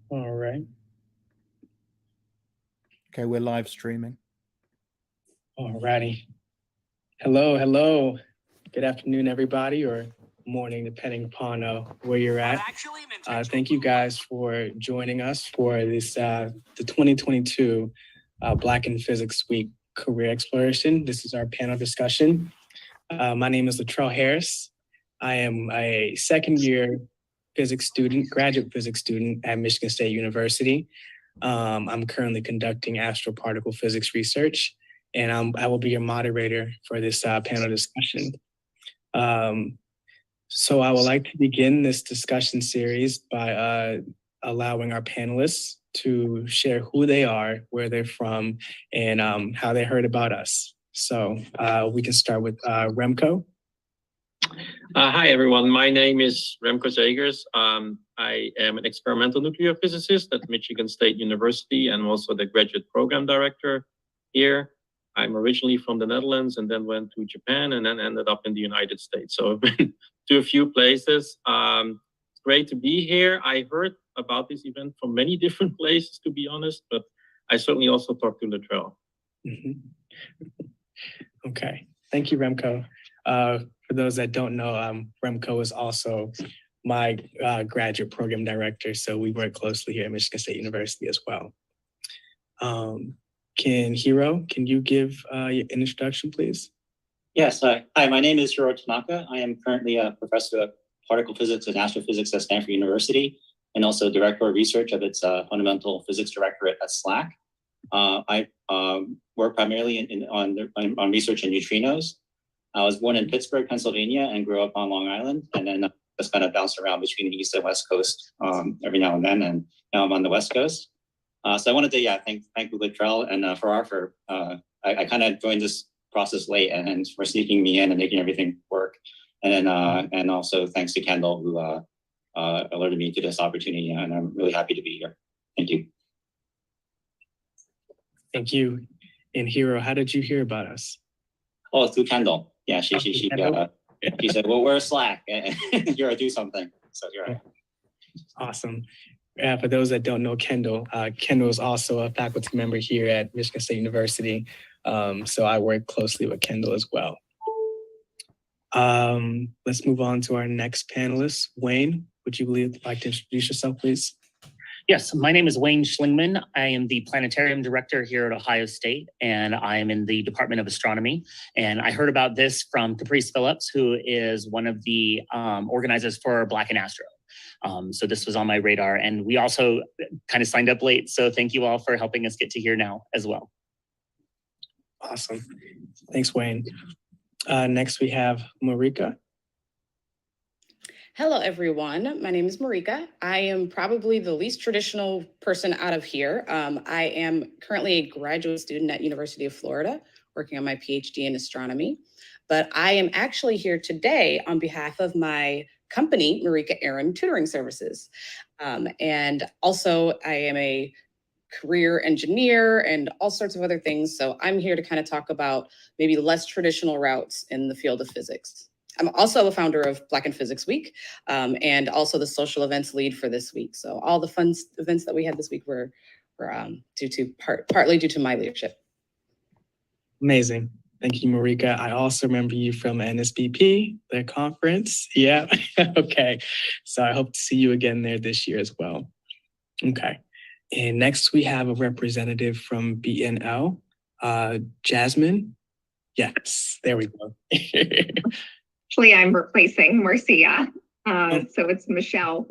All right. Okay, we're live streaming. All righty. Hello, hello. Good afternoon, everybody, or morning, depending upon where you're at. Thank you guys for joining us for this the 2022 Black in Physics Week Career Exploration. This is our panel discussion. My name is Latrell Harris. I am a second year physics student, graduate physics student at Michigan State University. I'm currently conducting astroparticle physics research, and I will be your moderator for this panel discussion. So I would like to begin this discussion series by allowing our panelists to share who they are, where they're from, and how they heard about us. So we can start with Remco. Hi, everyone. My name is Remco Zegers. I am an experimental nuclear physicist at Michigan State University and also the graduate program director here. I'm originally from the Netherlands and then went to Japan and then ended up in the United States. So I've been to a few places. It's great to be here. I heard about this event from many different places, to be honest, but I certainly also talked to Latrell. Mm-hmm. Okay, thank you, Remco. For those that don't know, Remco is also my graduate program director, so we work closely here at Michigan State University as well. Can you give an introduction, please? Yes. Hi, my name is Hiro Tanaka. I am currently a professor of particle physics and astrophysics at Stanford University, and also director of research of its fundamental physics directorate at SLAC. I work primarily on research in neutrinos. I was born in Pittsburgh, Pennsylvania, and grew up on Long Island, and then just kind of bounced around between the East and West Coast every now and then, and now I'm on the West Coast. So I wanted to thank Latrell and I kind of joined this process late and for sneaking me in and making everything work, and then and also thanks to Kendall who alerted me to this opportunity, and I'm really happy to be here. Thank you. Thank you. And Hiro, how did you hear about us? Oh, through Kendall. Yeah, she said, "Well, we're Slack, and you're do something." So you're right. Awesome. For those that don't know Kendall, Kendall is also a faculty member here at Michigan State University. So I work closely with Kendall as well. Let's move on to our next panelist. Wayne, would you like to introduce yourself, please? Yes, my name is Wayne Schlingman. I am the planetarium director here at Ohio State, and I am in the Department of Astronomy. And I heard about this from Caprice Phillips, who is one of the organizers for Black in Astro. So this was on my radar, and we also kind of signed up late. So thank you all for helping us get to here now as well. Awesome. Thanks, Wayne. Next, we have Marika. Hello, everyone. My name is Marika. I am probably the least traditional person out of here. I am currently a graduate student at University of Florida, working on my PhD in astronomy. But I am actually here today on behalf of my company, Marika Aaron Tutoring Services. And also, I am a career engineer and all sorts of other things. So I'm here to kind of talk about maybe less traditional routes in the field of physics. I'm also a founder of Black in Physics Week, and also the social events lead for this week. So all the fun events that we had this week were partly due to my leadership. Amazing. Thank you, Marika. I also remember you from NSBP, the conference. Yeah. Okay. So I hope to see you again there this year as well. Okay. And next we have a representative from BNL, Jasmine. Yes, there we go. Actually, I'm replacing Marcia. So it's Michelle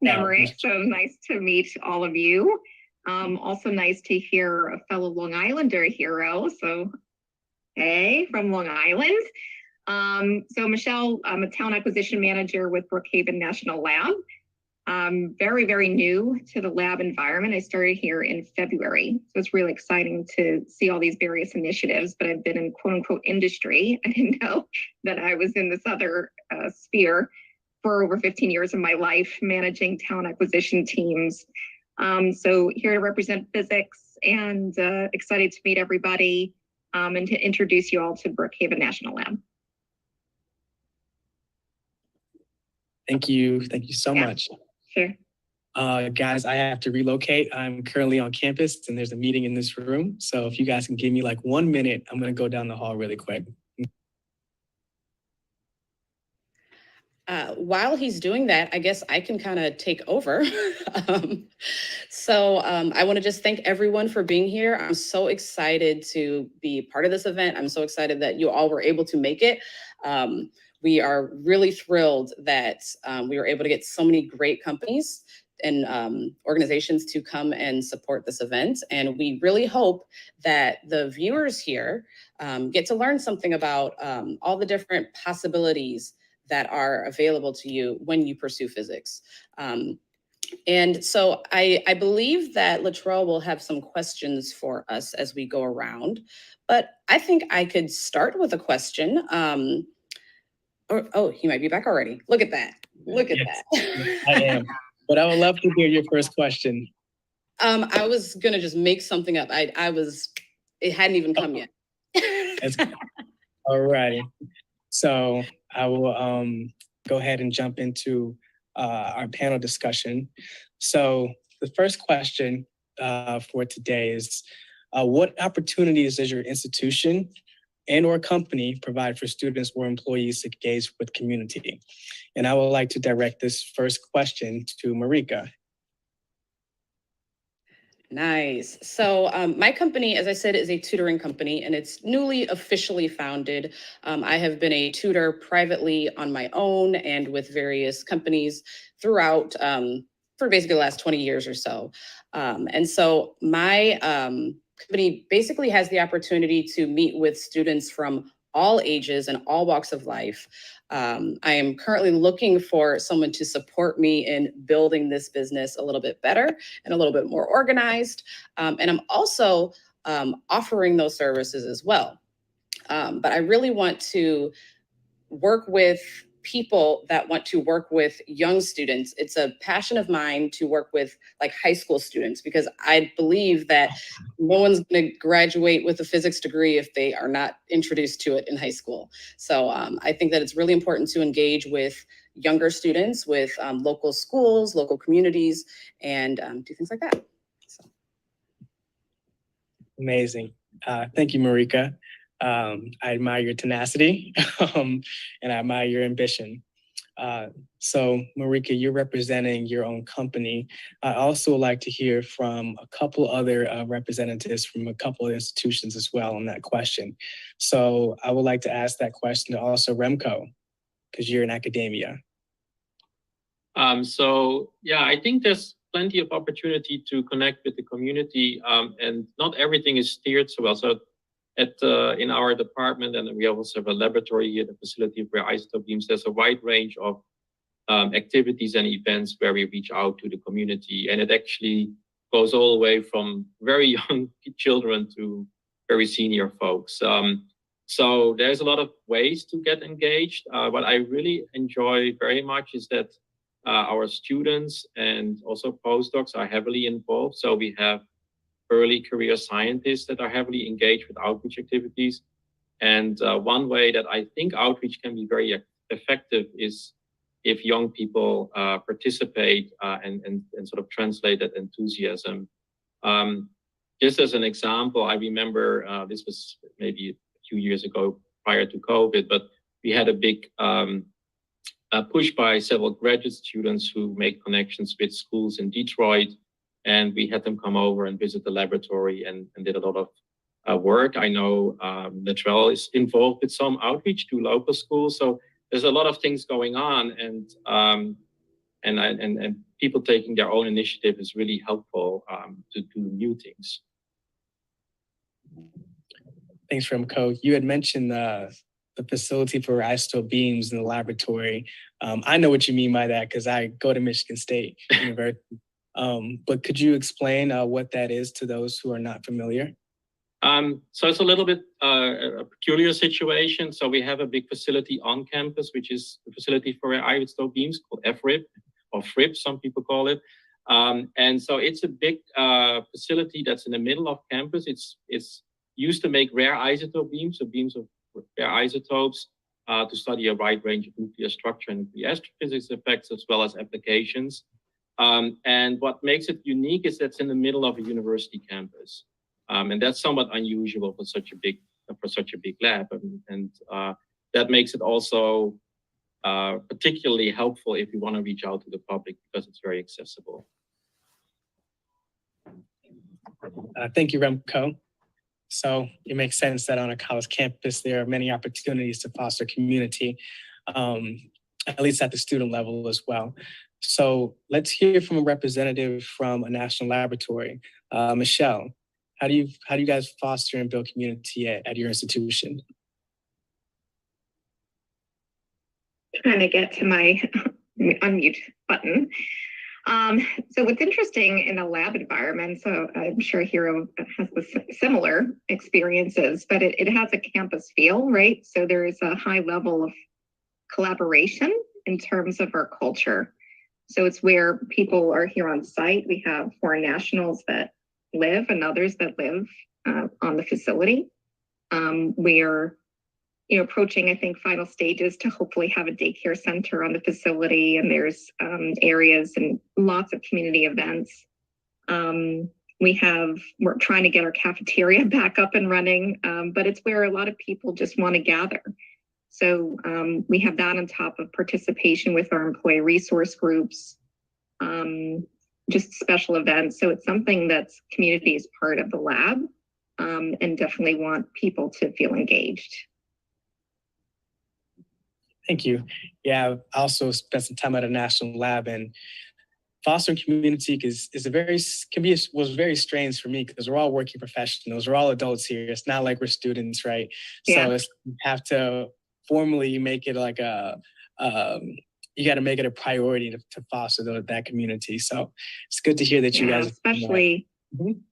Nemrick. So nice to meet all of you. Also nice to hear a fellow Long Islander, Hiro. So, hey, from Long Island. So Michelle, I'm a talent acquisition manager with Brookhaven National Lab. Very, very new to the lab environment. I started here in February. So it's really exciting to see all these various initiatives, but I've been in quote unquote industry. I didn't know that I was in this other sphere for over 15 years of my life, managing talent acquisition teams. So here to represent physics and excited to meet everybody and to introduce you all to Brookhaven National Lab. Thank you. Thank you so much. Sure. Guys, I have to relocate. I'm currently on campus and there's a meeting in this room. So if you guys can give me like 1 minute, I'm going to go down the hall really quick. While he's doing that, I guess I can kind of take over. I want to just thank everyone for being here. I'm so excited to be part of this event. I'm so excited that you all were able to make it. We are really thrilled that we were able to get so many great companies and organizations to come and support this event. And we really hope that the viewers here get to learn something about all the different possibilities that are available to you when you pursue physics. And so I believe that Latrell will have some questions for us as we go around, but I think I could start with a question. Oh, he might be back already. Look at that. Look at that. I am, but I would love to hear your first question. I was gonna just make something up. It hadn't even come yet. All righty. So I will go ahead and jump into our panel discussion. So the first question for today is, what opportunities does your institution and or company provide for students or employees to engage with community? And I would like to direct this first question to Marika. Nice. So my company, as I said, is a tutoring company and it's newly officially founded. I have been a tutor privately on my own and with various companies throughout for basically the last 20 years or so. And so my company basically has the opportunity to meet with students from all ages and all walks of life. I am currently looking for someone to support me in building this business a little bit better and a little bit more organized. And I'm also offering those services as well. But I really want to work with people that want to work with young students. It's a passion of mine to work with like high school students, because I believe that no one's going to graduate with a physics degree if they are not introduced to it in high school. So I think that it's really important to engage with younger students, with local schools, local communities, and do things like that. So. Amazing. Thank you, Marika. I admire your tenacity and I admire your ambition. So Marika, you're representing your own company. I also like to hear from a couple other representatives from a couple of institutions as well on that question. So I would like to ask that question to also Remco, because you're in academia. I think there's plenty of opportunity to connect with the community, and not everything is steered so well. So in our department, and we also have a laboratory here, the facility where isotope beams, there's a wide range of activities and events where we reach out to the community. And it actually goes all the way from very young children to very senior folks. So there's a lot of ways to get engaged. What I really enjoy very much is that our students and also postdocs are heavily involved. So we have early career scientists that are heavily engaged with outreach activities. And one way that I think outreach can be very effective is if young people participate and sort of translate that enthusiasm. Just as an example, I remember this was maybe a few years ago prior to COVID, but we had a big push by several graduate students who make connections with schools in Detroit. And we had them come over and visit the laboratory and did a lot of work. I know Latrell is involved with some outreach to local schools. So there's a lot of things going on, and people taking their own initiative is really helpful to do new things. Thanks, Remco. You had mentioned the facility for isotope beams in the laboratory. I know what you mean by that because I go to Michigan State University. But could you explain what that is to those who are not familiar? So it's a little bit a peculiar situation. So we have a big facility on campus, which is the facility for isotope beams called FRIP, or FRIP, some people call it. And so it's a big facility that's in the middle of campus. It's used to make rare isotope beams, so beams of rare isotopes, to study a wide range of nuclear structure and nuclear astrophysics effects, as well as applications. And what makes it unique is that it's in the middle of a university campus. And that's somewhat unusual for such a big lab. And that makes it also particularly helpful if you want to reach out to the public because it's very accessible. Thank you, Remco. So it makes sense that on a college campus, there are many opportunities to foster community, at least at the student level as well. So let's hear from a representative from a national laboratory. Michelle, how do you guys foster and build community at your institution? Trying to get to my unmute button. So what's interesting in a lab environment, so I'm sure Hero has similar experiences, but it has a campus feel, right? So there is a high level of collaboration in terms of our culture. So it's where people are here on site. We have foreign nationals that live and others that live on the facility. We're approaching, I think, final stages to hopefully have a daycare center on the facility, and there's areas and lots of community events. We're trying to get our cafeteria back up and running, but it's where a lot of people just want to gather. So we have that on top of participation with our employee resource groups, just special events. So it's something that's community is part of the lab, and definitely want people to feel engaged. Thank you. Yeah, I also spent some time at a national lab, and fostering community was very strange for me because we're all working professionals, we're all adults here. It's not like we're students, right? Yeah. So you have to formally make it like you got to make it a priority to foster that community. So it's good to hear that you guys, especially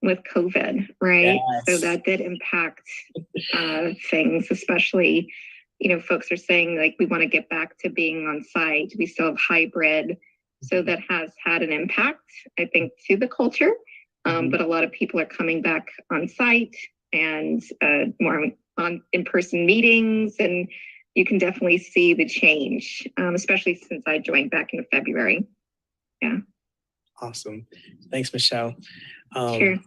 with COVID, right? Yes. So that did impact things, especially. Folks are saying like we want to get back to being on site. We still have hybrid. So that has had an impact, I think, to the culture. But a lot of people are coming back on site and more on in-person meetings. And you can definitely see the change, especially since I joined back in February. Yeah. Awesome. Thanks, Michelle. Sure.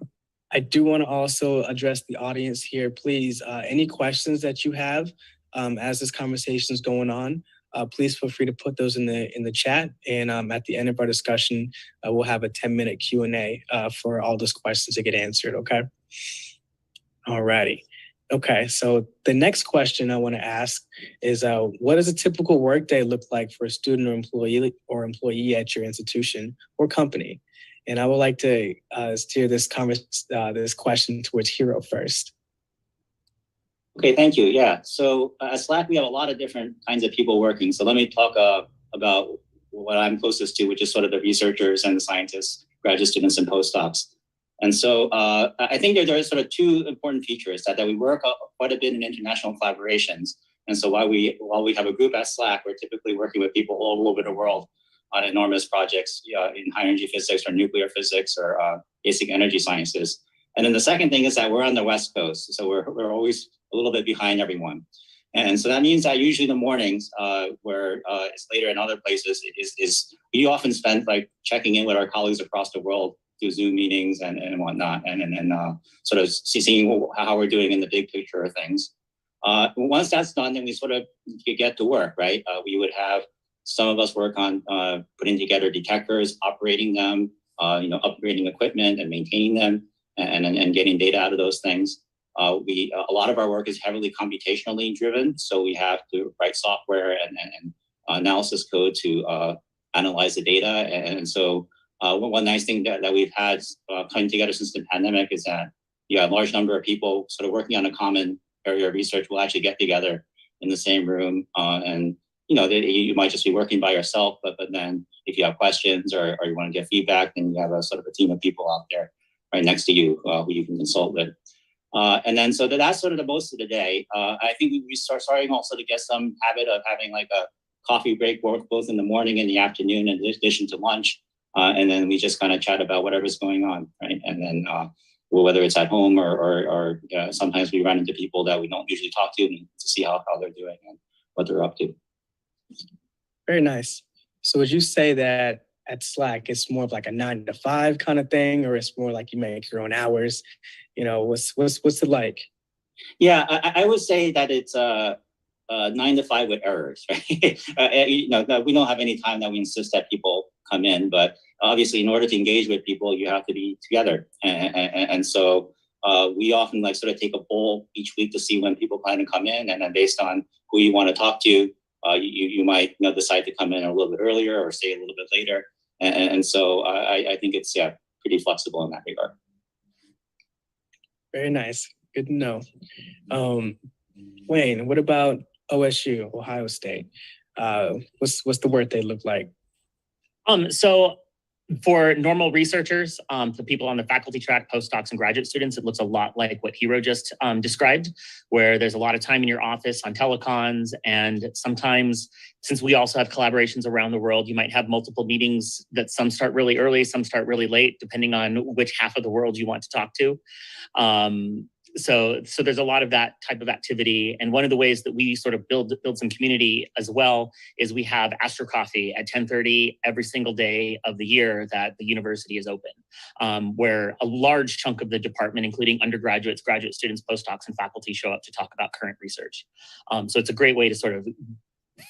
I do want to also address the audience here. Please, any questions that you have as this conversation is going on, please feel free to put those in the chat. And at the end of our discussion, we'll have a 10-minute Q&A for all those questions to get answered, okay? All righty. Okay, so the next question I want to ask is, what does a typical workday look like for a student or employee at your institution or company? And I would like to steer this question towards Hero first. Okay, thank you. Yeah, so at SLAC, we have a lot of different kinds of people working. So let me talk about what I'm closest to, which is sort of the researchers and the scientists, graduate students and postdocs. And so I think there are sort of two important features that we work quite a bit in international collaborations. And so while we have a group at SLAC, we're typically working with people all over the world on enormous projects in high energy physics or nuclear physics or basic energy sciences. And then the second thing is that we're on the West Coast. So we're always a little bit behind everyone. And so that means that usually the mornings where it's later in other places is we often spend like checking in with our colleagues across the world through Zoom meetings and whatnot, and sort of seeing how we're doing in the big picture of things. Once that's done, then we sort of get to work, right? We would have some of us work on putting together detectors, operating them, upgrading equipment and maintaining them, and getting data out of those things. A lot of our work is heavily computationally driven, so we have to write software and analysis code to analyze the data. And so one nice thing that we've had coming together since the pandemic is that a large number of people sort of working on a common area of research will actually get together in the same room. And you might just be working by yourself, but then if you have questions or you want to get feedback, then you have a sort of a team of people out there right next to you who you can consult with. And then so that's sort of the most of the day. I think we starting also to get some habit of having like a coffee break both in the morning and the afternoon in addition to lunch. And then we just kind of chat about whatever's going on, right? And then whether it's at home or sometimes we run into people that we don't usually talk to see how they're doing and what they're up to. Very nice. So would you say that at Slack, it's more of like a 9 to 5 kind of thing, or it's more like you make your own hours? You know, what's it like? Yeah, I would say that it's 9 to 5 with errors, right? We don't have any time that we insist that people come in, but obviously, in order to engage with people, you have to be together, and so we often like sort of take a poll each week to see when people plan to come in, and then based on who you want to talk to, you might decide to come in a little bit earlier or stay a little bit later, and so I think it's pretty flexible in that regard. Very nice. Good to know. Wayne, what about OSU, Ohio State? What's the workday look like? So for normal researchers, the people on the faculty track, postdocs, and graduate students, it looks a lot like what Hiro just described, where there's a lot of time in your office on telecons. And sometimes, since we also have collaborations around the world, you might have multiple meetings that some start really early, some start really late, depending on which half of the world you want to talk to. So there's a lot of that type of activity. And one of the ways that we sort of build some community as well is we have Astro Coffee at 10:30 every single day of the year that the university is open, where a large chunk of the department, including undergraduates, graduate students, postdocs, and faculty show up to talk about current research. So it's a great way to sort of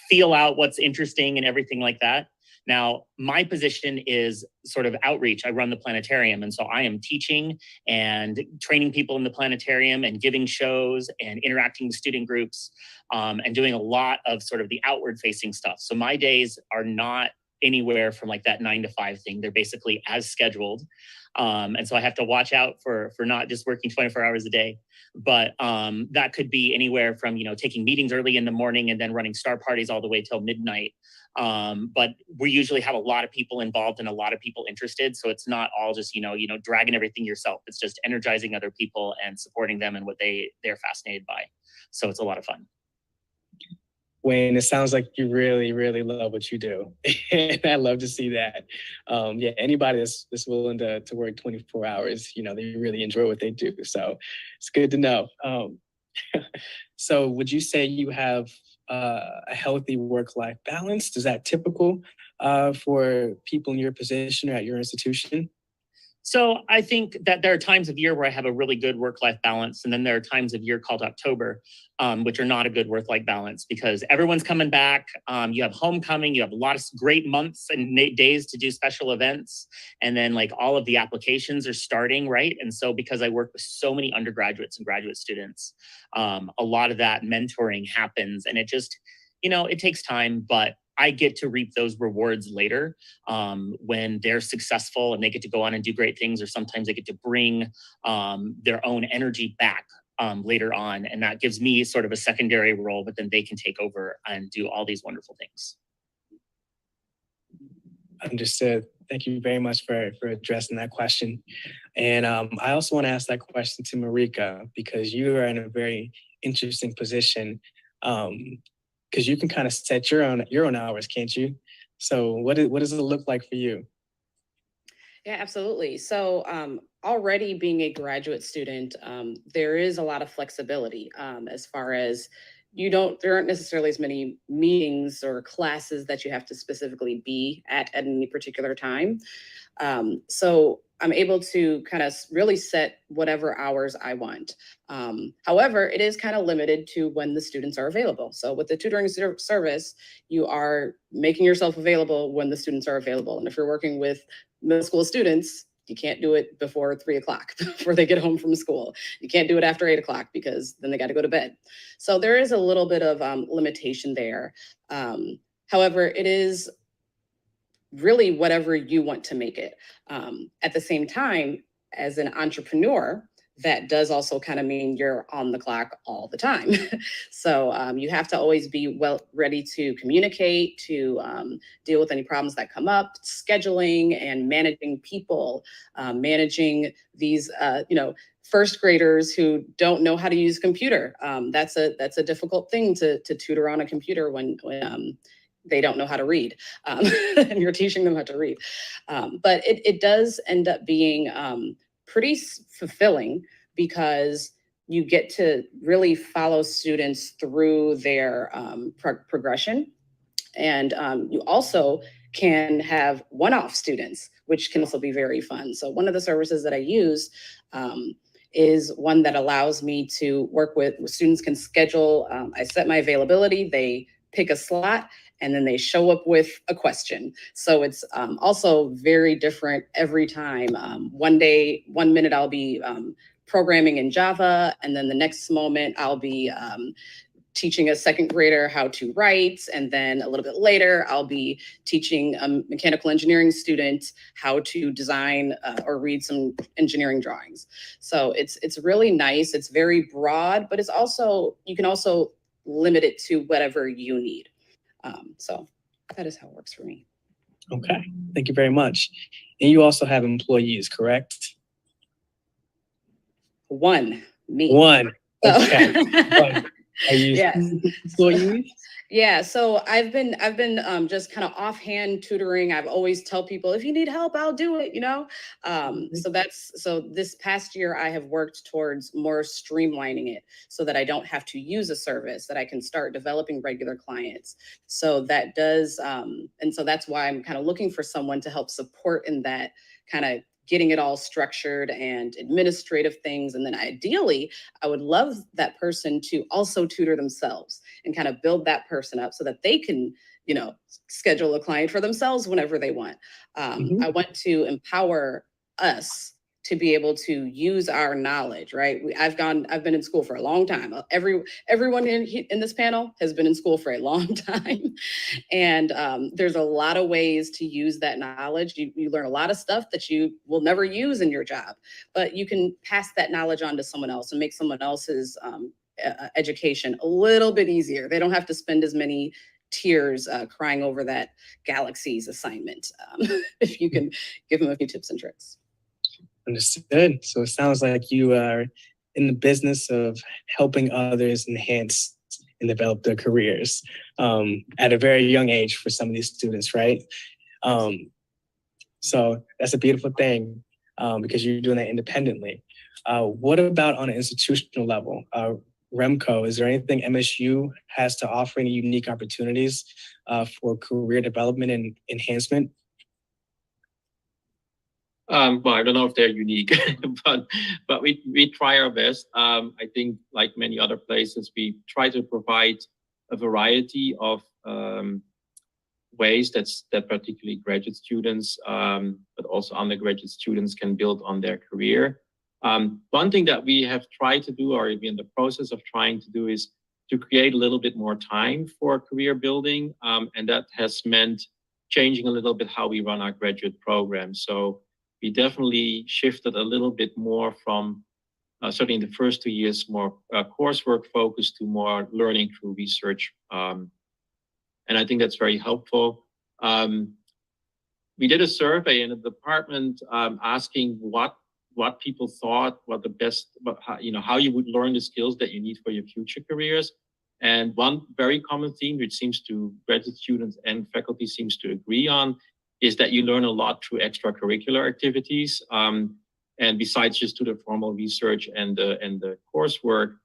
feel out what's interesting and everything like that. Now, my position is sort of outreach. I run the planetarium, and so I am teaching and training people in the planetarium and giving shows and interacting with student groups and doing a lot of sort of the outward facing stuff. So my days are not anywhere from like that 9 to 5 thing. They're basically as scheduled. And so I have to watch out for not just working 24 hours a day, but that could be anywhere from, taking meetings early in the morning and then running star parties all the way till midnight. But we usually have a lot of people involved and a lot of people interested. So it's not all just, dragging everything yourself. It's just energizing other people and supporting them and what they're fascinated by. So it's a lot of fun. Wayne, it sounds like you really, really love what you do. And I love to see that. Anybody that's willing to work 24 hours, they really enjoy what they do. So it's good to know. So would you say you have a healthy work-life balance? Is that typical for people in your position or at your institution? So I think that there are times of year where I have a really good work-life balance. And then there are times of year called October, which are not a good work-life balance because everyone's coming back. You have homecoming, you have a lot of great months and days to do special events. And then like all of the applications are starting, right? And so because I work with so many undergraduates and graduate students, a lot of that mentoring happens and it just, it takes time, but I get to reap those rewards later when they're successful and they get to go on and do great things, or sometimes they get to bring their own energy back later on. And that gives me sort of a secondary role, but then they can take over and do all these wonderful things. Understood. Thank you very much for addressing that question. And I also want to ask that question to Marika, because you are in a very interesting position. Because you can kind of set your own hours, can't you? So what does it look like for you? Yeah, absolutely. So already being a graduate student, there is a lot of flexibility as far as there aren't necessarily as many meetings or classes that you have to specifically be at any particular time. So I'm able to kind of really set whatever hours I want. However, it is kind of limited to when the students are available. So with the tutoring service, you are making yourself available when the students are available. And if you're working with middle school students, you can't do it before 3 o'clock before they get home from school. You can't do it after 8 o'clock because then they got to go to bed. So there is a little bit of limitation there. However, it is really whatever you want to make it. At the same time, as an entrepreneur, that does also kind of mean you're on the clock all the time. So you have to always be ready to communicate, to deal with any problems that come up, scheduling and managing people, managing these, first graders who don't know how to use a computer. That's a difficult thing to tutor on a computer when they don't know how to read, and you're teaching them how to read. But it does end up being pretty fulfilling because you get to really follow students through their progression. And you also can have one-off students, which can also be very fun. So one of the services that I use is one that allows me to work with students can schedule. I set my availability, they pick a slot, and then they show up with a question. So it's also very different every time. One minute I'll be programming in Java, and then the next moment I'll be teaching a second grader how to write. And then a little bit later, I'll be teaching a mechanical engineering student how to design or read some engineering drawings. So it's really nice. It's very broad, but it's also, you can also limit it to whatever you need. So that is how it works for me. Okay, thank you very much. And you also have employees, correct? One, me. One. So- Okay. One. Are you Yes. employees? Yeah, so I've been just kind of offhand tutoring. I've always tell people, if you need help, I'll do it, you know? So this past year I have worked towards more streamlining it so that I don't have to use a service, that I can start developing regular clients. So that does, and so that's why I'm kind of looking for someone to help support in that kind of getting it all structured and administrative things. And then ideally, I would love that person to also tutor themselves and kind of build that person up so that they can, you know, schedule a client for themselves whenever they want. I want to empower us to be able to use our knowledge, right? I've been in school for a long time. Everyone in this panel has been in school for a long time. And there's a lot of ways to use that knowledge. You learn a lot of stuff that you will never use in your job, but you can pass that knowledge on to someone else and make someone else's education a little bit easier. They don't have to spend as many tears crying over that Galaxies assignment if you can give them a few tips and tricks. Understood. So it sounds like you are in the business of helping others enhance and develop their careers at a very young age for some of these students, right? So that's a beautiful thing because you're doing that independently. What about on an institutional level? Remco, is there anything MSU has to offer, any unique opportunities for career development and enhancement? Well, I don't know if they're unique, but we try our best. I think, like many other places, we try to provide a variety of ways that particularly graduate students, but also undergraduate students can build on their career. One thing that we have tried to do, or we're in the process of trying to do, is to create a little bit more time for career building, and that has meant changing a little bit how we run our graduate program. So we definitely shifted a little bit more from, certainly in the first 2 years, more coursework focused to more learning through research. And I think that's very helpful. We did a survey in the department asking what people thought, what the best, how you would learn the skills that you need for your future careers. And one very common theme, which seems to graduate students and faculty seems to agree on, is that you learn a lot through extracurricular activities. And besides just to the formal research and the coursework.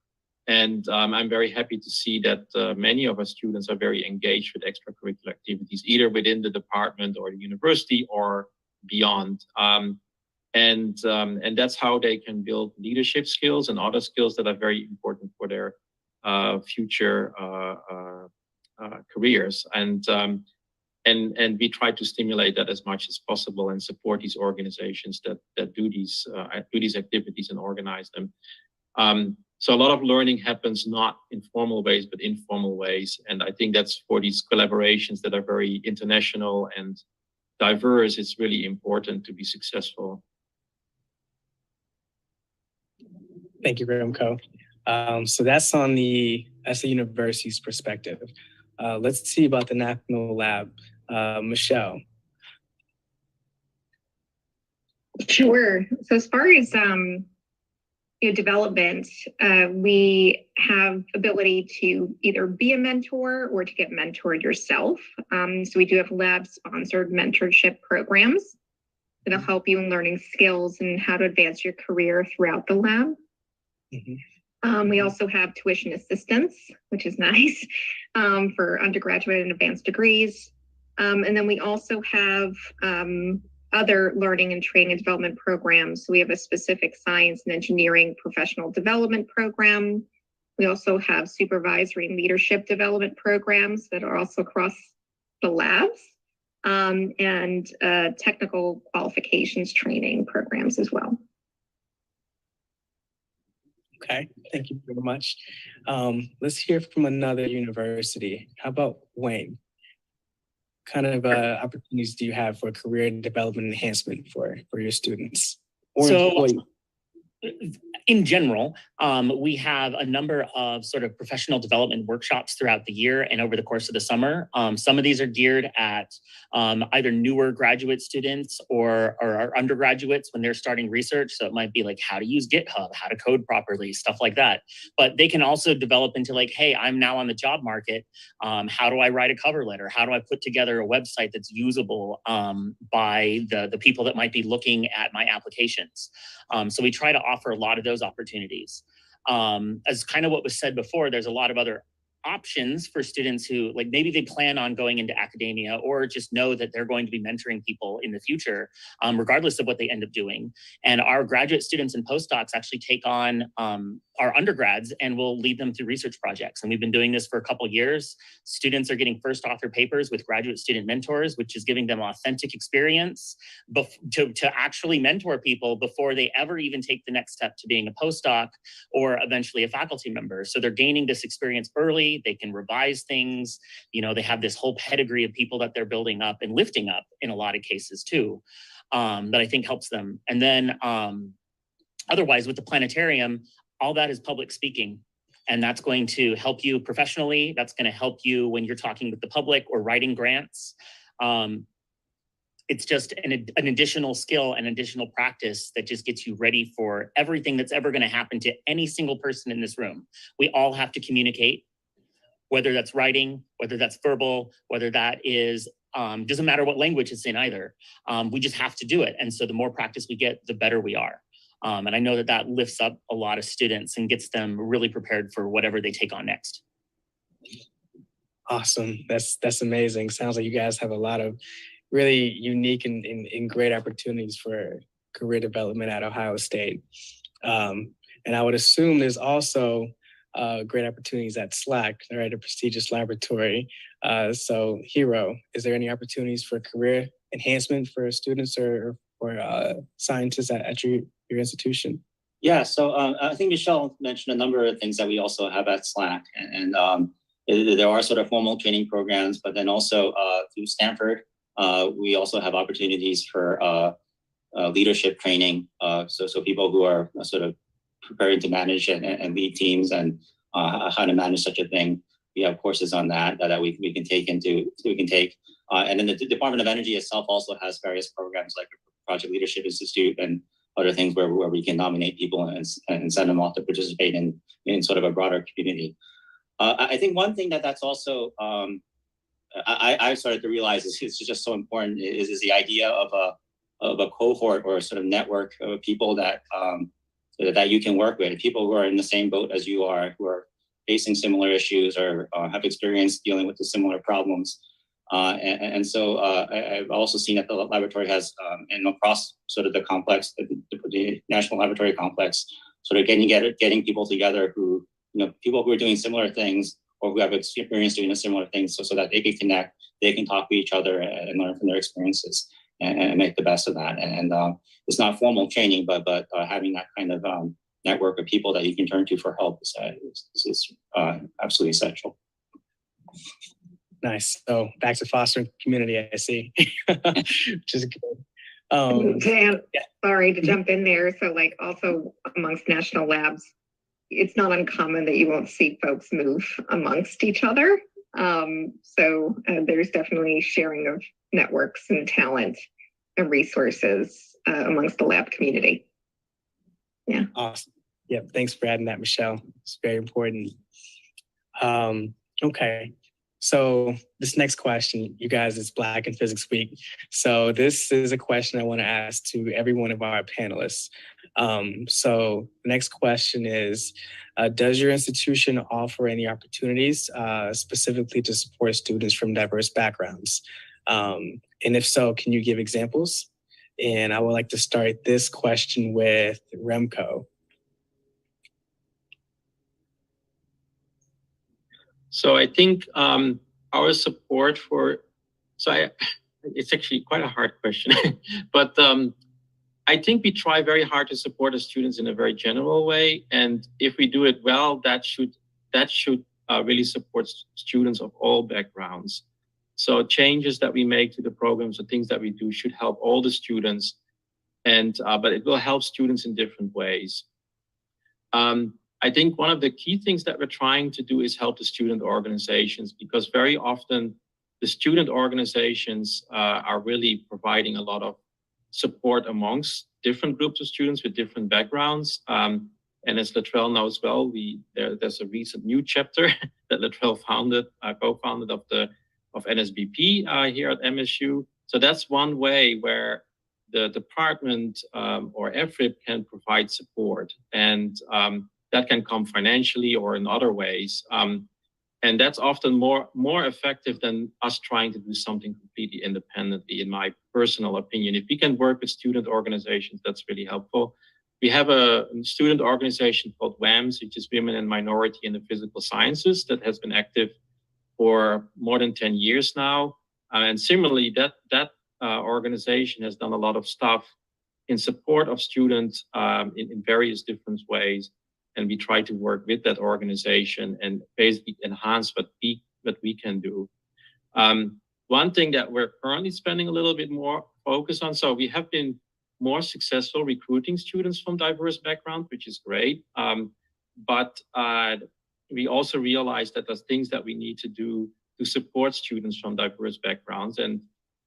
And I'm very happy to see that many of our students are very engaged with extracurricular activities, either within the department or the university or beyond. And that's how they can build leadership skills and other skills that are very important for their future careers. And we try to stimulate that as much as possible and support these organizations that do these activities and organize them. So a lot of learning happens not in formal ways, but informal ways. And I think that's for these collaborations that are very international and diverse, it's really important to be successful. Thank you, Remco. So that's the university's perspective. Let's see about the National Lab. Michelle. Sure. So as far as development, we have ability to either be a mentor or to get mentored yourself. So we do have lab-sponsored mentorship programs that'll help you in learning skills and how to advance your career throughout the lab. Mm-hmm. We also have tuition assistance, which is nice for undergraduate and advanced degrees. And then we also have other learning and training and development programs. So we have a specific science and engineering professional development program. We also have supervisory and leadership development programs that are also across the labs, and technical qualifications training programs as well. Okay, thank you very much. Let's hear from another university. How about Wayne? What kind of opportunities do you have for career development enhancement for your students or employees? In general, we have a number of sort of professional development workshops throughout the year and over the course of the summer. Some of these are geared at either newer graduate students or our undergraduates when they're starting research. So it might be like how to use GitHub, how to code properly, stuff like that. But they can also develop into like, hey, I'm now on the job market. How do I write a cover letter? How do I put together a website that's usable by the people that might be looking at my applications? So we try to offer a lot of those opportunities. As kind of what was said before, there's a lot of other options for students who like maybe they plan on going into academia or just know that they're going to be mentoring people in the future, regardless of what they end up doing. And our graduate students and postdocs actually take on our undergrads and we'll lead them through research projects. And we've been doing this for a couple of years. Students are getting first author papers with graduate student mentors, which is giving them authentic experience to actually mentor people before they ever even take the next step to being a postdoc or eventually a faculty member. So they're gaining this experience early. They can revise things. You know, they have this whole pedigree of people that they're building up and lifting up in a lot of cases too, that I think helps them. And then otherwise with the planetarium, all that is public speaking. And that's going to help you professionally. That's going to help you when you're talking with the public or writing grants. It's just an additional skill and additional practice that just gets you ready for everything that's ever going to happen to any single person in this room. We all have to communicate, whether that's writing, whether that's verbal, whether that is, doesn't matter what language it's in either. We just have to do it. And so the more practice we get, the better we are. And I know that that lifts up a lot of students and gets them really prepared for whatever they take on next. Awesome. That's amazing. Sounds like you guys have a lot of really unique and great opportunities for career development at Ohio State. And I would assume there's also great opportunities at SLAC, right, a prestigious laboratory. So Hero, is there any opportunities for career enhancement for students or scientists at your institution? Yeah, so I think Michelle mentioned a number of things that we also have at SLAC, and there are sort of formal training programs, but then also through Stanford, we also have opportunities for leadership training. So people who are sort of preparing to manage and lead teams and how to manage such a thing. We have courses on that we can take. And then the Department of Energy itself also has various programs like Project Leadership Institute and other things where we can nominate people and send them off to participate in sort of a broader community. I think one thing that's also I started to realize is just so important is the idea of a cohort or a sort of network of people that you can work with, people who are in the same boat as you are, who are facing similar issues or have experience dealing with the similar problems. And so I've also seen that the laboratory has, and across sort of the complex, the National Laboratory Complex, sort of getting people together who, people who are doing similar things or who have experience doing a similar thing, so that they can connect, they can talk to each other and learn from their experiences and make the best of that. And it's not formal training, but having that kind of network of people that you can turn to for help is absolutely essential. Nice. So back to fostering community, I see, which is good. Sorry to jump in there. So like also amongst national labs, it's not uncommon that you won't see folks move amongst each other. So there's definitely sharing of networks and talent and resources amongst the lab community. Yeah. Awesome. Yep. Thanks for adding that, Michelle. It's very important. Okay. So this next question, you guys, is Black in Physics Week. So this is a question I want to ask to every one of our panelists. So the next question is, does your institution offer any opportunities specifically to support students from diverse backgrounds? And if so, can you give examples? And I would like to start this question with Remco. So I think our support for, it's actually quite a hard question, but I think we try very hard to support the students in a very general way. And if we do it well, that should really support students of all backgrounds. So changes that we make to the programs, the things that we do should help all the students, and but it will help students in different ways. I think one of the key things that we're trying to do is help the student organizations, because very often the student organizations are really providing a lot of support amongst different groups of students with different backgrounds. And as Latrell knows well, there's a recent new chapter that Latrell co-founded of NSBP here at MSU. So that's one way where the department or EFRIP can provide support, and that can come financially or in other ways. And that's often more effective than us trying to do something completely independently, in my personal opinion. If we can work with student organizations, that's really helpful. We have a student organization called WAMS, which is Women and Minority in the Physical Sciences, that has been active for more than 10 years now. And similarly, that organization has done a lot of stuff in support of students in various different ways. And we try to work with that organization and basically enhance what we can do. One thing that we're currently spending a little bit more focus on, so we have been more successful recruiting students from diverse backgrounds, which is great. But we also realize that there's things that we need to do to support students from diverse backgrounds. And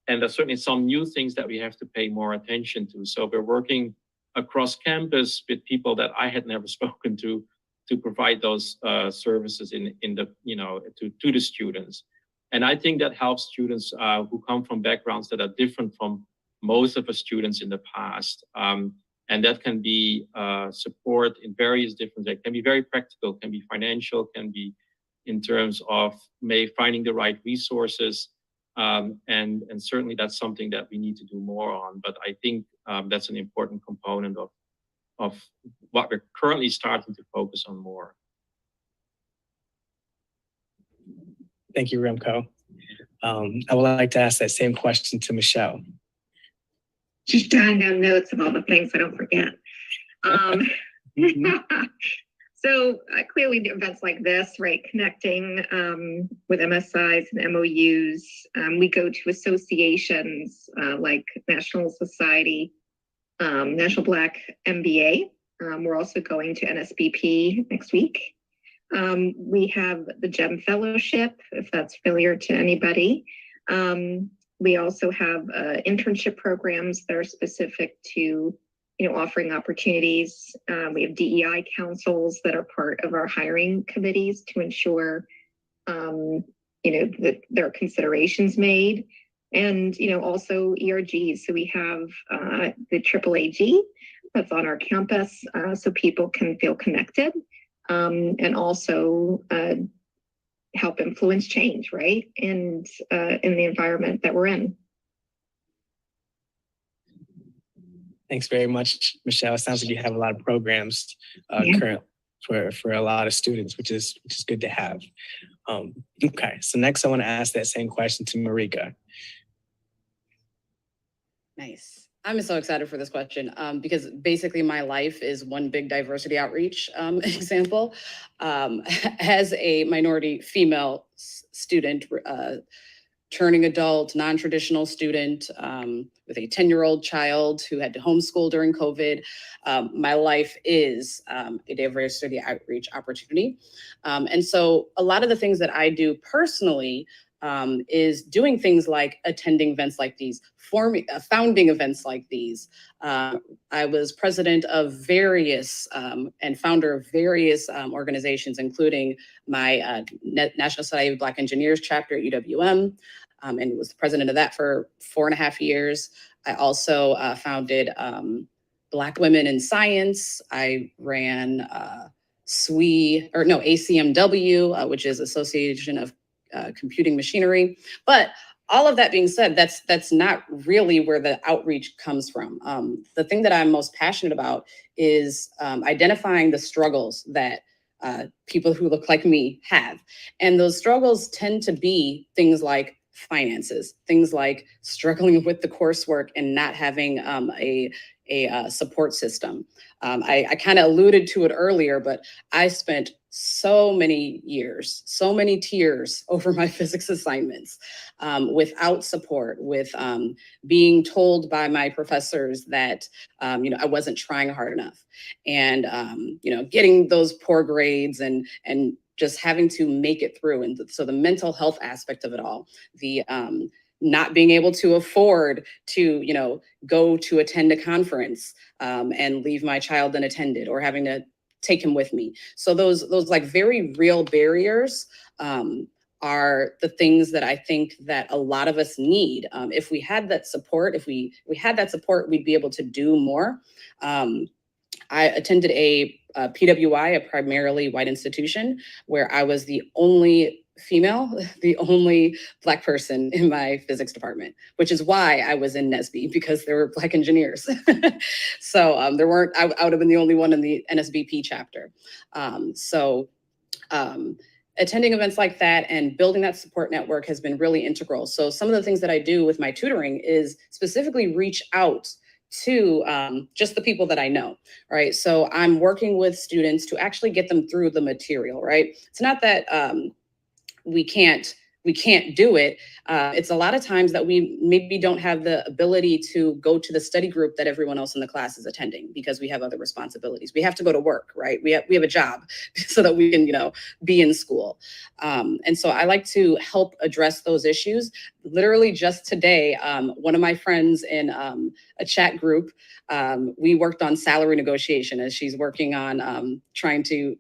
there's certainly some new things that we have to pay more attention to. So we're working across campus with people that I had never spoken to provide those services in the, to the students. And I think that helps students who come from backgrounds that are different from most of the students in the past. And that can be support in various different ways. It can be very practical, can be financial, can be in terms of finding the right resources. And certainly that's something that we need to do more on. But I think that's an important component of what we're currently starting to focus on more. Thank you, Remco. I would like to ask that same question to Michelle. Just jotting down notes of all the things I don't forget. So clearly events like this, right, connecting with MSIs and MOUs, we go to associations like National Society, National Black MBA. We're also going to NSBP next week. We have the GEM Fellowship, if that's familiar to anybody. We also have internship programs that are specific to offering opportunities. We have DEI councils that are part of our hiring committees to ensure, that there are considerations made, and, also ERGs. So we have the AAAG that's on our campus, so people can feel connected, and also help influence change, right? And in the environment that we're in. Thanks very much, Michelle. It sounds like you have a lot of programs current for a lot of students, which is good to have. Okay, so next I want to ask that same question to Marika. Nice. I'm so excited for this question because basically my life is one big diversity outreach example. As a minority female student, turning adult, non-traditional student with a 10-year-old child who had to homeschool during COVID, my life is a diversity outreach opportunity. And so a lot of the things that I do personally is doing things like attending events like these, founding events like these. I was president of various and founder of various organizations, including my National Society of Black Engineers chapter at UWM, and was the president of that for 4.5 years. I also founded Black Women in Science. I ran ACMW, which is Association of Computing Machinery. But all of that being said, that's not really where the outreach comes from. The thing that I'm most passionate about is identifying the struggles that people who look like me have. And those struggles tend to be things like finances, things like struggling with the coursework and not having a support system. I kind of alluded to it earlier, but I spent so many years, so many tears over my physics assignments without support, with being told by my professors that I wasn't trying hard enough, and getting those poor grades and just having to make it through. And so the mental health aspect of it all, the not being able to afford to go to attend a conference and leave my child unattended, or having to take him with me. So those like very real barriers are the things that I think that a lot of us need. If we had that support, if we had that support, we'd be able to do more. I attended a PWI, a primarily white institution, where I was the only female, the only Black person in my physics department, which is why I was in NSBE, because there were Black engineers. So there weren't, I would have been the only one in the NSBP chapter. Attending events like that and building that support network has been really integral. So some of the things that I do with my tutoring is specifically reach out to just the people that I know, right? So I'm working with students to actually get them through the material, right? It's not that we can't do it. It's a lot of times that we maybe don't have the ability to go to the study group that everyone else in the class is attending because we have other responsibilities. We have to go to work, right? We have a job so that we can, be in school. And so I like to help address those issues. Literally just today, one of my friends in a chat group, we worked on salary negotiation as she's working on trying to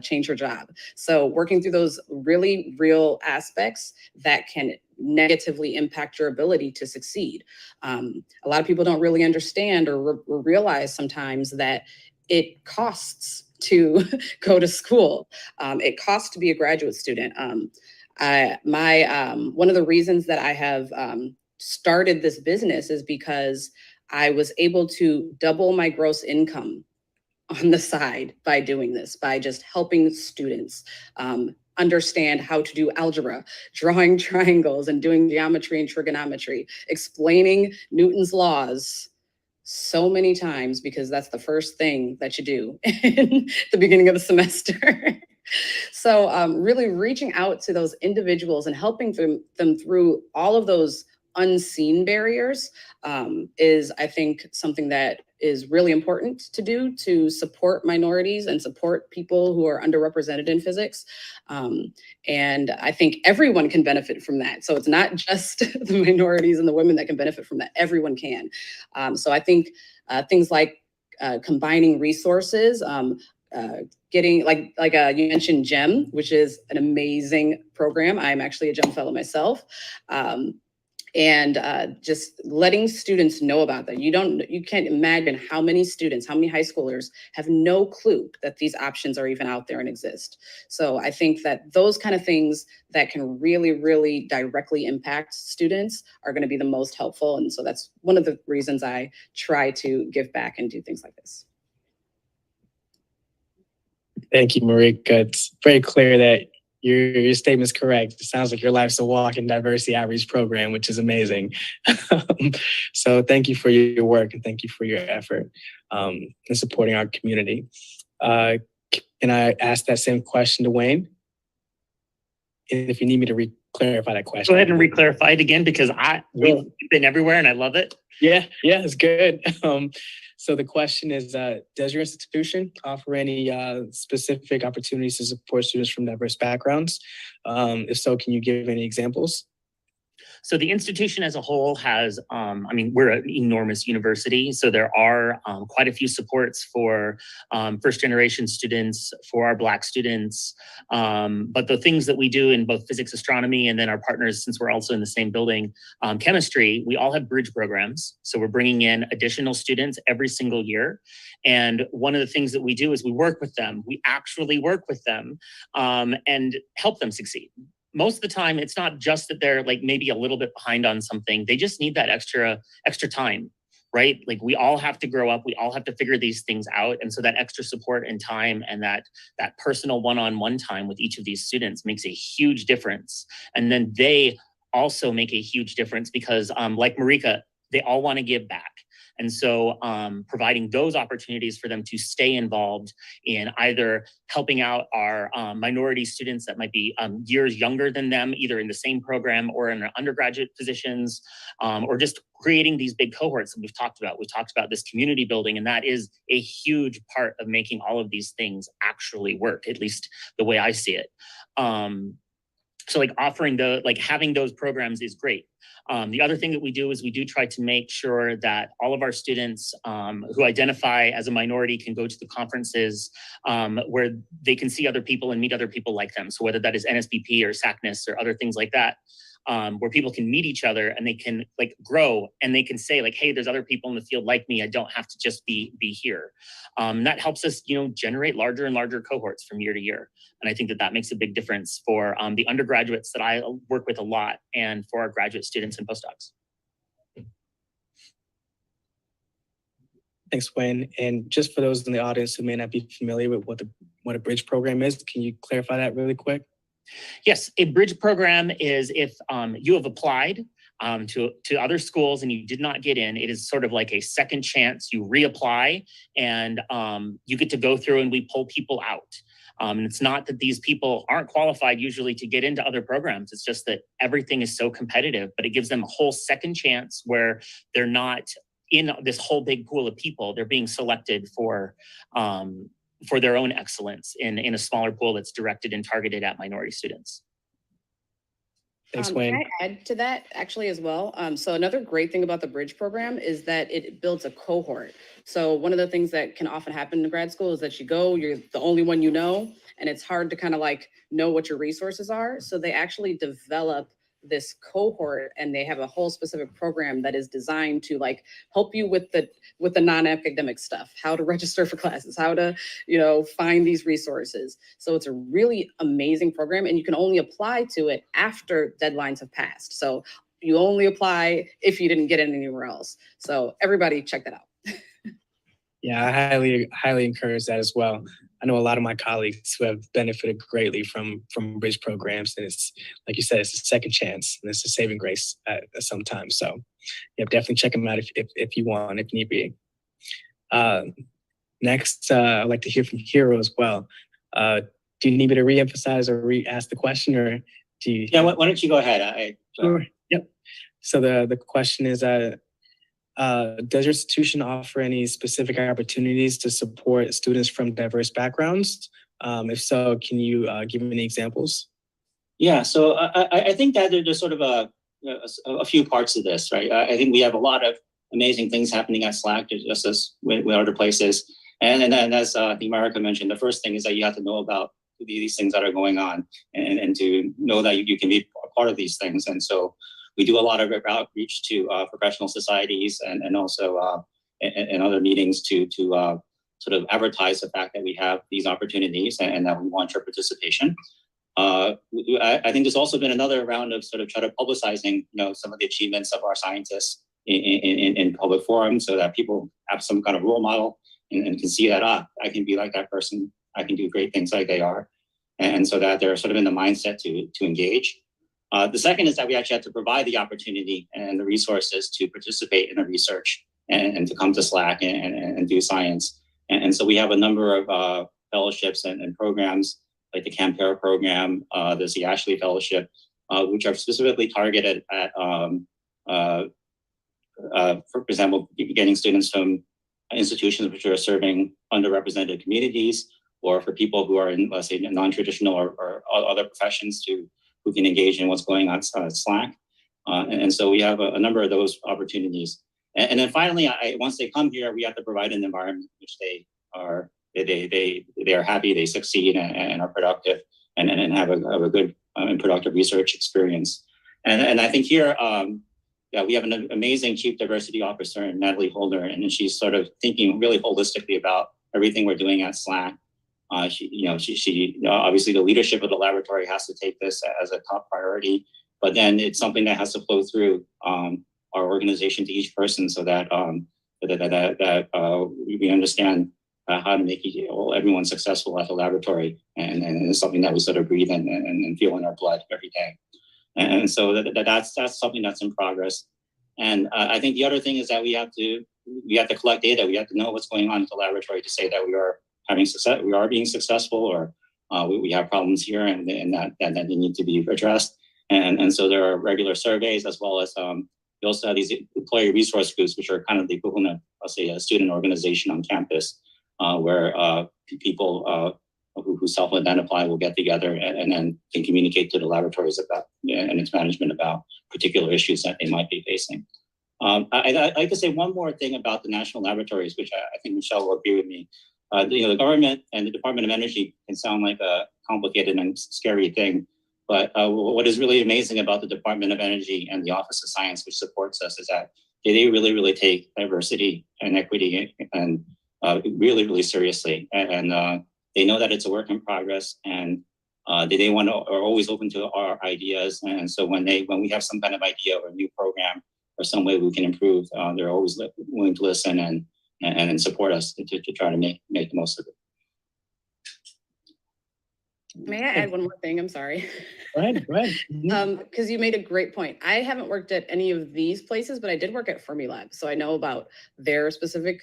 change her job. So working through those really real aspects that can negatively impact your ability to succeed. A lot of people don't really understand or realize sometimes that it costs to go to school. It costs to be a graduate student. One of the reasons that I have started this business is because I was able to double my gross income on the side by doing this, by just helping students understand how to do algebra, drawing triangles and doing geometry and trigonometry, explaining Newton's laws so many times, because that's the first thing that you do in the beginning of the semester. So really reaching out to those individuals and helping them through all of those unseen barriers is, I think, something that is really important to do to support minorities and support people who are underrepresented in physics. And I think everyone can benefit from that. So it's not just the minorities and the women that can benefit from that, everyone can. So I think things like combining resources, getting like you mentioned GEM, which is an amazing program. I'm actually a GEM fellow myself. And just letting students know about that. You can't imagine how many students, how many high schoolers have no clue that these options are even out there and exist. So I think that those kind of things that can really, really directly impact students are going to be the most helpful. And so that's one of the reasons I try to give back and do things like this. Thank you, Marika. It's very clear that your statement's correct. It sounds like your life's a walking diversity outreach program, which is amazing. So thank you for your work and thank you for your effort in supporting our community. Can I ask that same question to Wayne? And if you need me to clarify that question. Go ahead and re-clarify it again, because we've been everywhere and I love it. Yeah, it's good. So the question is, does your institution offer any specific opportunities to support students from diverse backgrounds? If so, can you give any examples? So the institution as a whole has, we're an enormous university. So there are quite a few supports for first generation students, for our Black students. But the things that we do in both physics, astronomy, and then our partners, since we're also in the same building, chemistry, we all have bridge programs. So we're bringing in additional students every single year. And one of the things that we do is we work with them. We actually work with them and help them succeed. most of the time, it's not just that they're like maybe a little bit behind on something. They just need that extra time, right? Like we all have to grow up. We all have to figure these things out. And so that extra support and time and that personal one-on-one time with each of these students makes a huge difference. And then they also make a huge difference because like Marika, they all want to give back. And so providing those opportunities for them to stay involved in either helping out our minority students that might be years younger than them, either in the same program or in their undergraduate positions, or just creating these big cohorts that we've talked about. We've talked about this community building, and that is a huge part of making all of these things actually work, at least the way I see it. So like having those programs is great. The other thing that we do is we do try to make sure that all of our students who identify as a minority can go to the conferences where they can see other people and meet other people like them. So whether that is NSBP or SACNAS or other things like that, where people can meet each other and they can like grow and they can say like, hey, there's other people in the field like me. I don't have to just be here. That helps us, generate larger and larger cohorts from year to year. And I think that makes a big difference for the undergraduates that I work with a lot and for our graduate students and postdocs. Thanks, Wayne. And just for those in the audience who may not be familiar with what a bridge program is, can you clarify that really quick? Yes, a bridge program is if you have applied to other schools and you did not get in, it is sort of like a second chance. You reapply and you get to go through and we pull people out. And it's not that these people aren't qualified usually to get into other programs. It's just that everything is so competitive, but it gives them a whole second chance where they're not in this whole big pool of people. They're being selected for their own excellence in a smaller pool that's directed and targeted at minority students. Thanks, Wayne. Can I add to that actually as well? So another great thing about the Bridge program is that it builds a cohort. So one of the things that can often happen in grad school is that you're the only one you know, and it's hard to kind of like know what your resources are. So they actually develop this cohort and they have a whole specific program that is designed to like help you with the non-academic stuff, how to register for classes, how to find these resources. So it's a really amazing program, and you can only apply to it after deadlines have passed. So you only apply if you didn't get in anywhere else. So everybody check that out. Yeah, I highly encourage that as well. I know a lot of my colleagues who have benefited greatly from bridge programs, and it's like you said, it's a second chance and it's a saving grace sometimes. So yeah, definitely check them out if you want, if need be. Next, I'd like to hear from Hero as well. Do you need me to reemphasize or re-ask the question, or do you? Yeah, why don't you go ahead? Sure. Yep. So the question is, does your institution offer any specific opportunities to support students from diverse backgrounds? If so, can you give me any examples? Yeah, so I think that there's sort of a few parts of this, right? I think we have a lot of amazing things happening at SLAC, just as with other places. And as I think Marika mentioned, the first thing is that you have to know about these things that are going on and to know that you can be a part of these things. And so we do a lot of outreach to professional societies and also in other meetings to sort of advertise the fact that we have these opportunities and that we want your participation. I think there's also been another round of sort of try to publicizing, some of the achievements of our scientists in public forums so that people have some kind of role model and can see that, I can be like that person. I can do great things like they are. And so that they're sort of in the mindset to engage. The second is that we actually have to provide the opportunity and the resources to participate in the research and to come to SLAC and do science. And so we have a number of fellowships and programs like the CAMPAIR program, there's the Ashley Fellowship, which are specifically targeted at, for example, getting students from institutions which are serving underrepresented communities, or for people who are in, let's say, non-traditional or other professions who can engage in what's going on at SLAC. And so we have a number of those opportunities. And then finally, once they come here, we have to provide an environment in which they are happy, they succeed and are productive and have a good and productive research experience. And I think here, we have an amazing Chief Diversity Officer, Natalie Holder, and she's sort of thinking really holistically about everything we're doing at SLAC. She obviously the leadership of the laboratory has to take this as a top priority, but then it's something that has to flow through our organization to each person so that we understand how to make everyone successful at the laboratory, and it's something that we sort of breathe and feel in our blood every day. And so that's something that's in progress. And I think the other thing is that we have to collect data. We have to know what's going on at the laboratory to say that we are having success, we are being successful, or we have problems here and that they need to be addressed. And so there are regular surveys, as well as we also have these employee resource groups, which are kind of the equivalent of, I'll say, a student organization on campus, where people who self-identify will get together and then can communicate to the laboratories about and its management about particular issues that they might be facing. I'd like to say one more thing about the national laboratories, which I think Michelle will agree with me. The government and the Department of Energy can sound like a complicated and scary thing, but what is really amazing about the Department of Energy and the Office of Science, which supports us, is that they really, really take diversity and equity and really, really seriously. And they know that it's a work in progress, and they are always open to our ideas. And so when we have some kind of idea or a new program or some way we can improve, they're always willing to listen and support us to try to make the most of it. May I add one more thing? I'm sorry. Go ahead. Because you made a great point. I haven't worked at any of these places, but I did work at Fermilab, so I know about their specific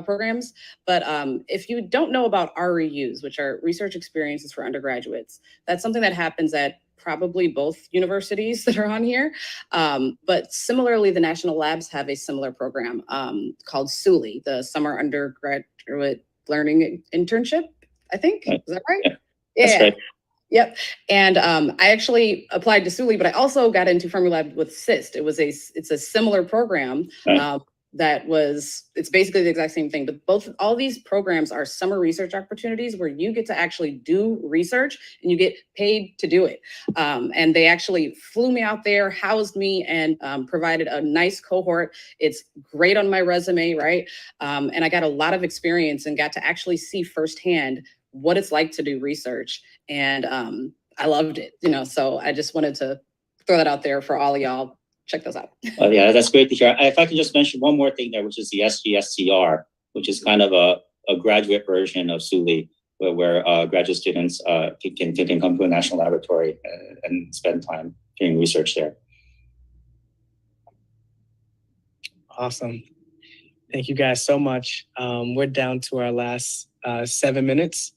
programs. But if you don't know about REUs, which are research experiences for undergraduates, that's something that happens at probably both universities that are on here. But similarly, the national labs have a similar program called SULI, the Summer Undergraduate Learning Internship, I think. Is that right? Yeah. That's right. Yep. And I actually applied to SULI, but I also got into Fermilab with SIST. It's a similar program. Right. It's basically the exact same thing, but all these programs are summer research opportunities where you get to actually do research and you get paid to do it. And they actually flew me out there, housed me, and provided a nice cohort. It's great on my resume, right? And I got a lot of experience and got to actually see firsthand what it's like to do research. And I loved it, so I just wanted to throw that out there for all of y'all. Check those out. Oh, yeah, that's great to hear. If I can just mention one more thing there, which is the SGSCR, which is kind of a graduate version of SULI, where graduate students can come to a national laboratory and spend time doing research there. Awesome. Thank you guys so much. We're down to our last 7 minutes.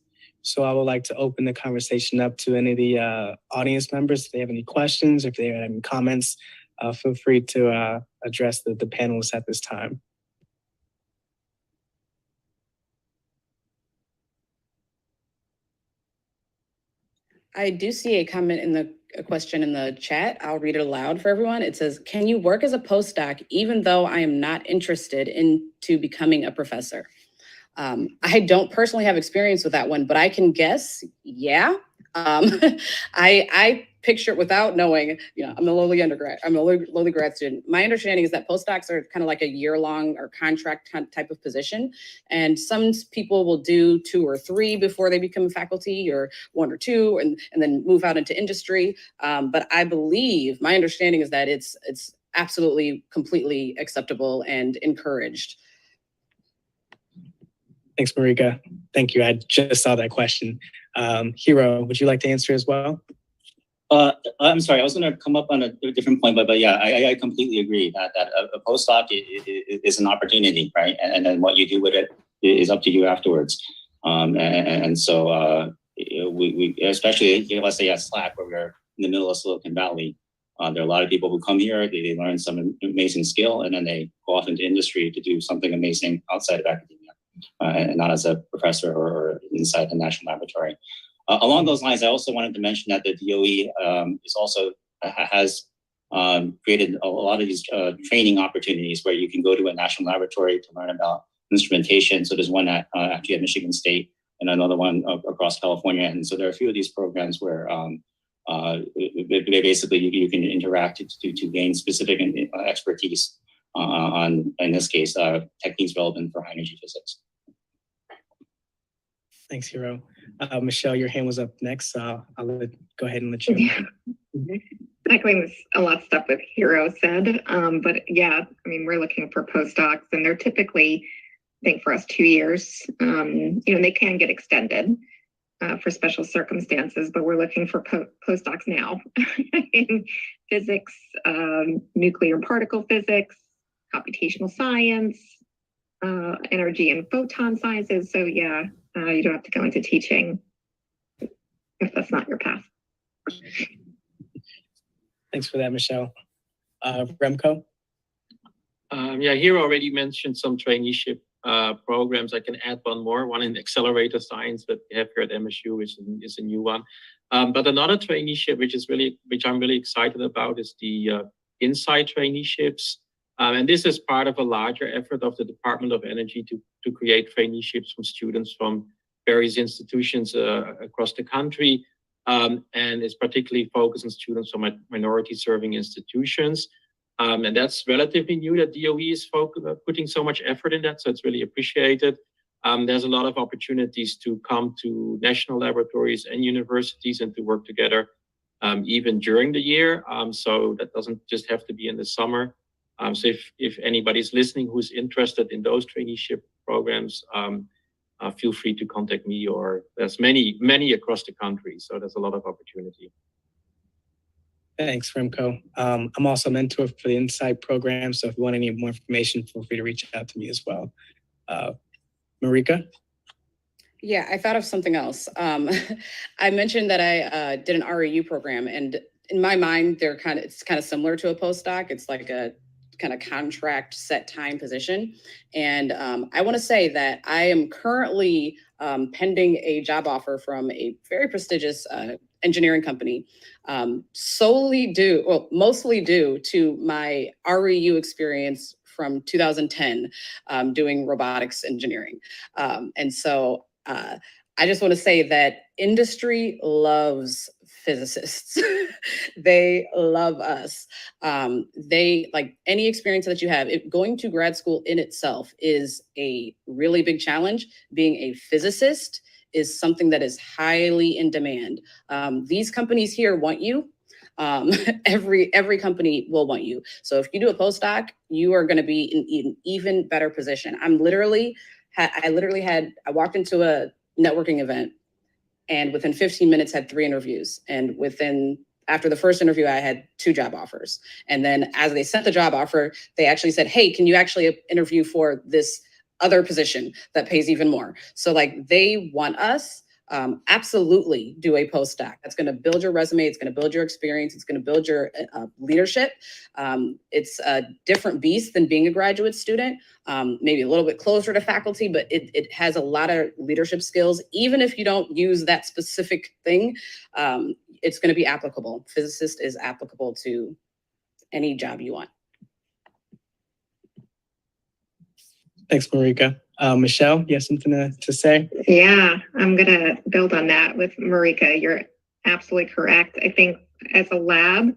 So I would like to open the conversation up to any of the audience members. If they have any questions, if they have any comments, feel free to address the panelists at this time. I do see a comment a question in the chat. I'll read it aloud for everyone. It says, can you work as a postdoc even though I am not interested into becoming a professor? I don't personally have experience with that one, but I can guess, yeah. I picture it without knowing, I'm a lowly undergrad, I'm a lowly grad student. My understanding is that postdocs are kind of like a year-long or contract type of position. And some people will do 2 or 3 before they become faculty, or 1 or 2, and then move out into industry. But I believe, my understanding is that it's absolutely, completely acceptable and encouraged. Thanks, Marika. Thank you. I just saw that question. Hiro, would you like to answer as well? I'm sorry, I was going to come up on a different point, but yeah, I completely agree that a postdoc is an opportunity, right? And then what you do with it is up to you afterwards. And so we especially, let's say at SLAC, where we're in the middle of Silicon Valley, there are a lot of people who come here, they learn some amazing skill, and then they go off into industry to do something amazing outside of academia. And not as a professor or inside the national laboratory. Along those lines, I also wanted to mention that the DOE has created a lot of these training opportunities where you can go to a national laboratory to learn about instrumentation. So there's one actually at Michigan State and another one across California. And so there are a few of these programs where basically you can interact to gain specific expertise on, in this case, techniques relevant for high energy physics. Thanks, Hero. Michelle, your hand was up next. So go ahead and let you. Echoing a lot of stuff that Hero said. But yeah, I mean, we're looking for postdocs and they're typically, I think for us, 2 years. They can get extended for special circumstances, but we're looking for postdocs now in physics, nuclear particle physics, computational science, energy and photon sciences. So yeah, you don't have to go into teaching if that's not your path. Thanks for that, Michelle. Remco? Here already mentioned some traineeship programs. I can add one in accelerator science that we have here at MSU, which is a new one. But another traineeship, which I'm really excited about, is the Insight traineeships. And this is part of a larger effort of the Department of Energy to create traineeships from students from various institutions across the country. And it's particularly focused on students from minority serving institutions. And that's relatively new that DOE is putting so much effort in that. So it's really appreciated. There's a lot of opportunities to come to national laboratories and universities and to work together even during the year. So that doesn't just have to be in the summer. So if anybody's listening who's interested in those traineeship programs, feel free to contact me, or there's many across the country. So there's a lot of opportunity. Thanks, Remco. I'm also a mentor for the Insight program. So if you want any more information, feel free to reach out to me as well. Marika? Yeah, I thought of something else. I mentioned that I did an REU program, and in my mind, it's kind of similar to a postdoc. It's like a kind of contract set time position. And I want to say that I am currently pending a job offer from a very prestigious engineering company, mostly due to my REU experience from 2010 doing robotics engineering. And so I just want to say that industry loves physicists. They love us. They like any experience that you have. Going to grad school in itself is a really big challenge. Being a physicist is something that is highly in demand. These companies here want you. Every company will want you. So if you do a postdoc, you are going to be in an even better position. I walked into a networking event, and within 15 minutes had 3 interviews. And after the first interview, I had 2 job offers. And then as they sent the job offer, they actually said, hey, can you actually interview for this other position that pays even more? So like they want us. Absolutely do a postdoc. That's going to build your resume. It's going to build your experience. It's going to build your leadership. It's a different beast than being a graduate student, maybe a little bit closer to faculty, but it has a lot of leadership skills. Even if you don't use that specific thing, it's going to be applicable. Physicist is applicable to any job you want. Thanks, Marika. Michelle, you have something to say? Yeah, I'm going to build on that with Marika. You're absolutely correct. I think as a lab,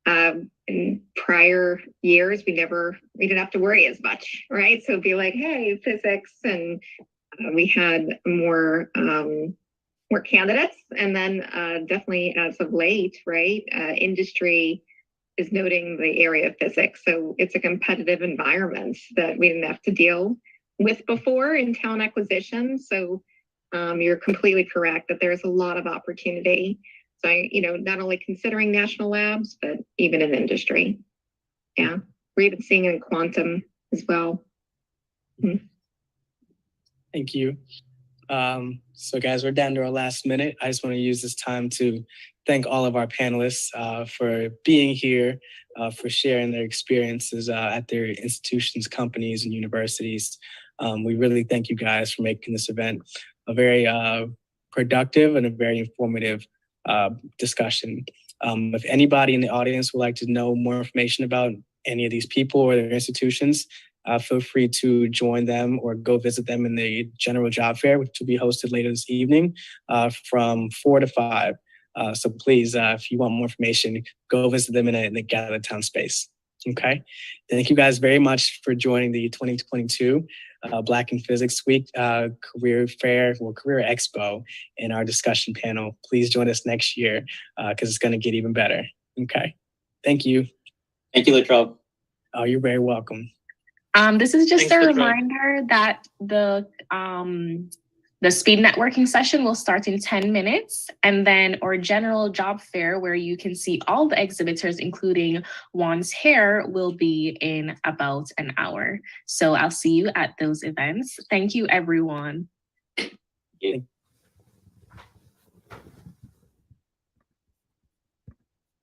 in prior years, we didn't have to worry as much, right? So it'd be like, hey, physics, and we had more candidates. And then definitely as of late, right, industry is noting the area of physics. So it's a competitive environment that we didn't have to deal with before in talent acquisition. So you're completely correct that there's a lot of opportunity. So, not only considering national labs, but even in industry. Yeah, we're even seeing it in quantum as well. Thank you. So guys, we're down to our last minute. I just want to use this time to thank all of our panelists for being here, for sharing their experiences at their institutions, companies, and universities. We really thank you guys for making this event a very productive and a very informative discussion. If anybody in the audience would like to know more information about any of these people or their institutions, feel free to join them or go visit them in the general job fair, which will be hosted later this evening from 4 to 5. So please, if you want more information, go visit them in the Gallatin Town space. Okay. Thank you guys very much for joining the 2022 Black in Physics Week Career Fair, or Career Expo in our discussion panel. Please join us next year because it's going to get even better. Okay. Thank you. Thank you, Latrell. Oh, you're very welcome. This is just Thanks, a Latrell. reminder that the speed networking session will start in 10 minutes, and then our general job fair, where you can see all the exhibitors, including Juan's hair, will be in about an hour. So I'll see you at those events. Thank you, everyone. Thank